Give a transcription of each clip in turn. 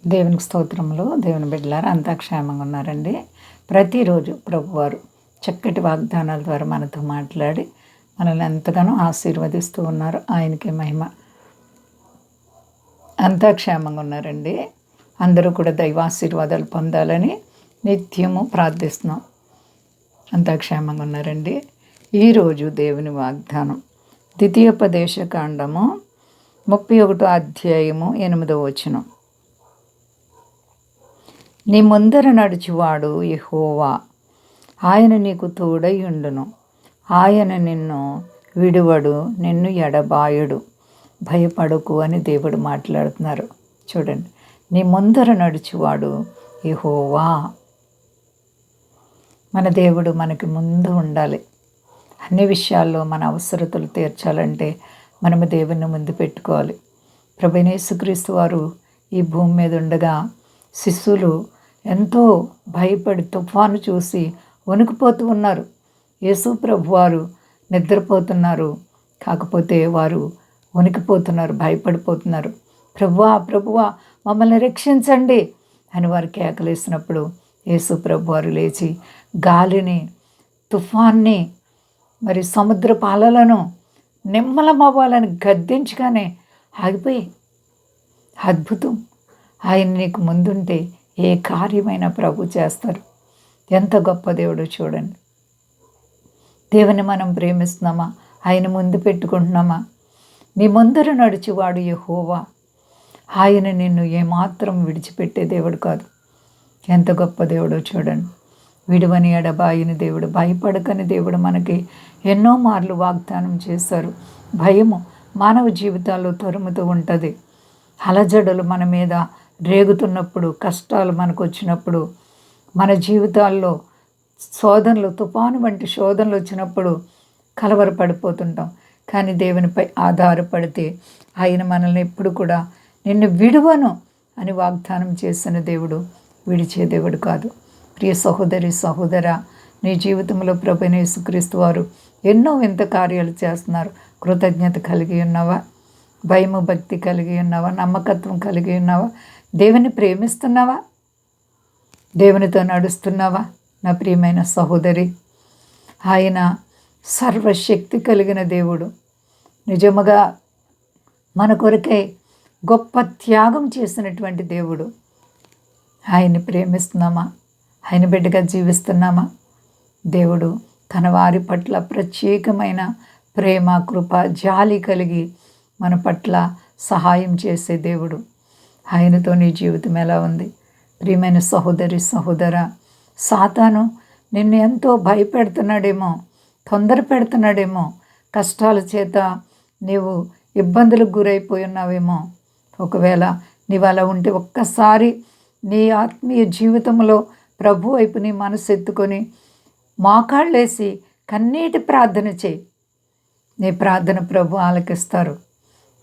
దేవునికి స్తోత్రములు. దేవుని బిడ్డలారా అంతా క్షేమంగా ఉన్నారండి. ప్రతిరోజు ప్రభువారు చక్కటి వాగ్దానాల ద్వారా మనతో మాట్లాడి మనల్ని ఎంతగానో ఆశీర్వదిస్తూ ఉన్నారు. ఆయనకి మహిమ. అంతా క్షేమంగా ఉన్నారండి. అందరూ కూడా దైవాశీర్వాదాలు పొందాలని నిత్యము ప్రార్థిస్తున్నాం. అంతా క్షేమంగా ఉన్నారండి. ఈరోజు దేవుని వాగ్దానం ద్వితీయోపదేశకాండము 31వ అధ్యాయము 8వ వచనం. నీ ముందర నడుచువాడు యెహోవా, ఆయన నీకు తోడై ఉండును. ఆయన నిన్ను విడువడు, నిన్ను ఎడబాయడు. భయపడకు అని దేవుడు మాట్లాడుతున్నారు. చూడండి, నీ ముందర నడుచువాడు యెహోవా. మన దేవుడు మనకి ముందు ఉండాలి. అన్ని విషయాల్లో మన అవసరతలు తీర్చాలంటే మనము దేవుని ముందు పెట్టుకోవాలి. ప్రభువైన యేసుక్రీస్తు వారు ఈ భూమి మీద ఉండగా శిష్యులు ఎంతో భయపడి తుఫాను చూసి వణికిపోతూ ఉన్నారు. యేసు ప్రభు వారు నిద్రపోతున్నారు, కాకపోతే వారు వణికిపోతున్నారు, భయపడిపోతున్నారు. ప్రభువా ప్రభువా మమ్మల్ని రక్షించండి అని వారు కేకలేసినప్పుడు యేసు ప్రభు వారు లేచి గాలిని, తుఫాన్ని, మరి సముద్రపు అలలను నిమ్మలమవ్వాలని గద్దించగానే ఆగిపోయి. అద్భుతం! ఆయన నీకు ముందుంటే ఏ కార్యమైనా ప్రభు చేస్తారు. ఎంత గొప్ప దేవుడో చూడండి. దేవుని మనం ప్రేమిస్తున్నామా? ఆయన ముందు పెట్టుకుంటున్నామా? నీ ముందర నడిచేవాడు యెహోవా. ఆయన నిన్ను ఏమాత్రం విడిచిపెట్టే దేవుడు కాదు. ఎంత గొప్ప దేవుడో చూడండి. విడువని ఎడబాయని దేవుడు, భయపడకని దేవుడు మనకి ఎన్నో మార్లు వాగ్దానం చేశారు. భయము మానవ జీవితాల్లో తరుముతూ ఉంటుంది. అలజడులు మన మీద రేగుతున్నప్పుడు, కష్టాలు మనకు వచ్చినప్పుడు, మన జీవితాల్లో శోధనలు, తుఫాను వంటి శోధనలు వచ్చినప్పుడు కలవరపడిపోతుంటాం. కానీ దేవునిపై ఆధారపడితే ఆయన మనల్ని ఎప్పుడు కూడా నిన్ను విడువను అని వాగ్దానం చేసిన దేవుడు విడిచే దేవుడు కాదు. ప్రియ సహోదరి సహోదరా, నీ జీవితంలో ప్రభువైన యేసుక్రీస్తు వారు ఎన్నో వింత కార్యాలు చేస్తున్నారు. కృతజ్ఞత కలిగి ఉన్నావా? భయము భక్తి కలిగి ఉన్నావా? నమ్మకత్వం కలిగి ఉన్నావా? దేవుని ప్రేమిస్తున్నావా? దేవునితో నడుస్తున్నావా? నా ప్రియమైన సహోదరి, ఆయన సర్వశక్తి కలిగిన దేవుడు. నిజముగా మన కొరకై గొప్ప త్యాగం చేసినటువంటి దేవుడు. ఆయన్ని ప్రేమిస్తున్నామా? ఆయన బిడ్డగా జీవిస్తున్నామా? దేవుడు తన వారి పట్ల ప్రత్యేకమైన ప్రేమ, కృప, జాలి కలిగి మన పట్ల సహాయం చేసే దేవుడు. ఆయనతో నీ జీవితం ఎలా ఉంది? ప్రియమైన సహోదరి సహోదరా, సాతాను నిన్ను ఎంతో భయపెడుతున్నాడేమో, తొందర పెడుతున్నాడేమో, కష్టాల చేత నీవు ఇబ్బందులకు గురైపోయి ఉన్నావేమో. ఒకవేళ నీవు అలా ఉంటే ఒక్కసారి నీ ఆత్మీయ జీవితంలో ప్రభు వైపు నీ మనసు ఎత్తుకొని మోకాళ్ళేసి కన్నీటి ప్రార్థన చేయి. నీ ప్రార్థన ప్రభు ఆలకిస్తారు,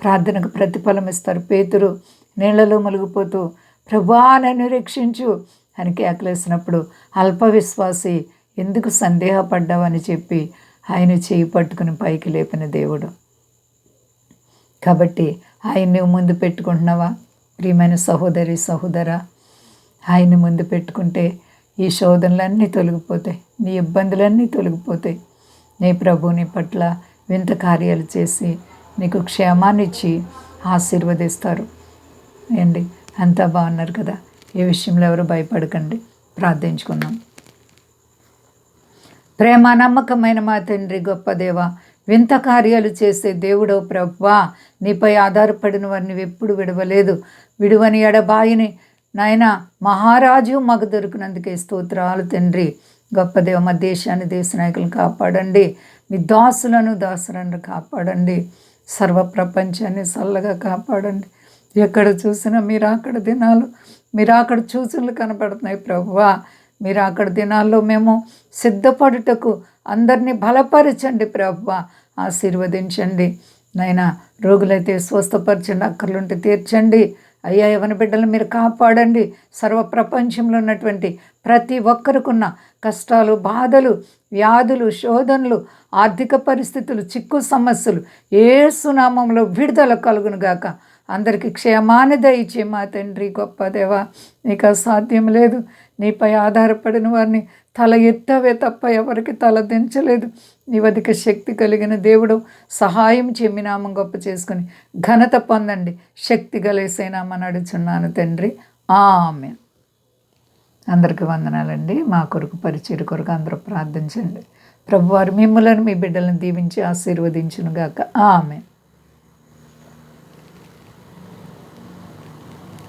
ప్రార్థనకు ప్రతిఫలం ఇస్తారు. పేతురు నీళ్లలో మునిగిపోతూ ప్రభువా నన్ను రక్షించు అని కేకలేసినప్పుడు అల్ప విశ్వాసి ఎందుకు సందేహపడ్డావని చెప్పి ఆయన చేయి పట్టుకుని పైకి లేపిన దేవుడు. కాబట్టి ఆయన నువ్వు ముందు పెట్టుకుంటున్నావా? ప్రియమైన సహోదరి సహోదరా, ఆయన్ని ముందు పెట్టుకుంటే ఈ శోధనలన్నీ తొలగిపోతాయి, నీ ఇబ్బందులన్నీ తొలగిపోతాయి. నీ ప్రభు నీ పట్ల వింత కార్యాలు చేసి నీకు క్షేమాన్ని ఇచ్చి ఆశీర్వదిస్తారు. ఏంటి అంతా బాగున్నారు కదా? ఏ విషయంలో ఎవరు భయపడకండి. ప్రార్థించుకుందాం. ప్రేమ నమ్మకమైన మా తండ్రి, గొప్ప దేవ, వింత కార్యాలు చేసే దేవుడో ప్రభువా, నీపై ఆధారపడిన వారిని ఎప్పుడు విడవలేదు. విడువని ఎడబాయిని నాయన మహారాజు మాకు దొరికినందుకే స్తోత్రాలు తండ్రి. గొప్ప దేవ, మా దేశాన్ని, దేశ నాయకులను కాపాడండి. మీ దాసులను కాపాడండి. సర్వ ప్రపంచాన్ని చల్లగా కాపాడండి. ఎక్కడ చూసినా మీరు అక్కడ దినాలు, మీరు అక్కడ సూచనలు కనపడుతున్నాయి ప్రభువా. మీరు అక్కడ దినాల్లో మేము సిద్ధపడుటకు అందరినీ బలపరచండి ప్రభువా, ఆశీర్వదించండి. నాయనా రోగులైతే స్వస్థపరచండి, అక్కర్లుంటే తీర్చండి. అయ్యా యవన బిడ్డలు మీరు కాపాడండి. సర్వ ప్రపంచంలో ఉన్నటువంటి ప్రతి ఒక్కరికున్న కష్టాలు, బాధలు, వ్యాధులు, శోధనలు, ఆర్థిక పరిస్థితులు, చిక్కు సమస్యలు యేసు నామములో విడుదల కలుగును గాక. అందరికీ క్షేమాన్ని దయచే మా తండ్రి గొప్ప దేవా, నీకు అసాధ్యం లేదు. నీపై ఆధారపడిన వారిని తల ఎత్తవే తప్ప ఎవరికి తల దించలేదు. నీవధిక శక్తి కలిగిన దేవుడు, సహాయం చెమ్మినామం గొప్ప చేసుకుని ఘనత పొందండి. శక్తి గలేసైనామని అడుచున్నాను తండ్రి, ఆమేన్. అందరికీ వందనాలండి. మా కొరకు పరిచయ కొరకు అందరూ ప్రార్థించండి. ప్రభువారు మిమ్మల్ని మీ బిడ్డలను దీవించి ఆశీర్వదించునుగాక. ఆమేన్.